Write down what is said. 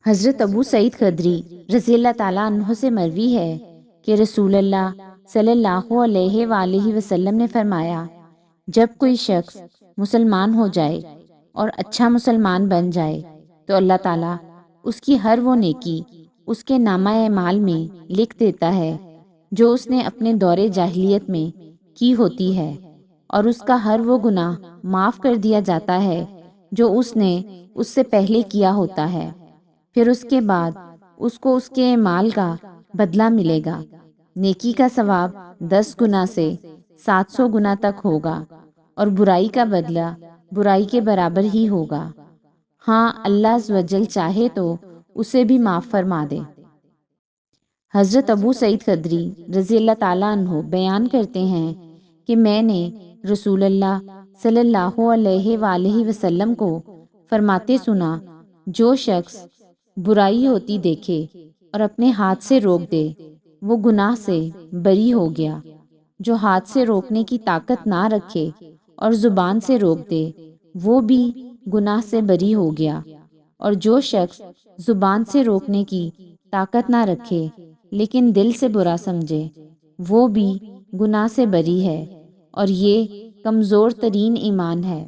حضرت ابو سعید خدری رضی اللہ تعالیٰ عنہ سے مروی ہے کہ رسول اللہ صلی اللہ علیہ وآلہ وسلم نے فرمایا، جب کوئی شخص مسلمان ہو جائے اور اچھا مسلمان بن جائے تو اللہ تعالیٰ اس کی ہر وہ نیکی اس کے نامہ اعمال میں لکھ دیتا ہے جو اس نے اپنے دور جاہلیت میں کی ہوتی ہے، اور اس کا ہر وہ گناہ معاف کر دیا جاتا ہے جو اس نے اس سے پہلے کیا ہوتا ہے۔ پھر اس کے بعد اس کو اس کے اعمال کا بدلہ ملے گا۔ نیکی کا ثواب 10 گنا سے 700 گنا تک ہوگا، اور برائی کا بدلہ برائی کے برابر ہی ہوگا۔ ہاں، اللہ عز و جل چاہے تو اسے بھی معاف فرما دے۔ حضرت ابو سعید خدری رضی اللہ تعالیٰ عنہ بیان کرتے ہیں کہ میں نے رسول اللہ صلی اللہ علیہ وآلہ وسلم کو فرماتے سنا، جو شخص برائی ہوتی دیکھے اور اپنے ہاتھ سے روک دے وہ گناہ سے بری ہو گیا۔ جو ہاتھ سے روکنے کی طاقت نہ رکھے اور زبان سے روک دے وہ بھی گناہ سے بری ہو گیا، اور جو شخص زبان سے روکنے کی طاقت نہ رکھے لیکن دل سے برا سمجھے وہ بھی گناہ سے بری ہے، اور یہ کمزور ترین ایمان ہے۔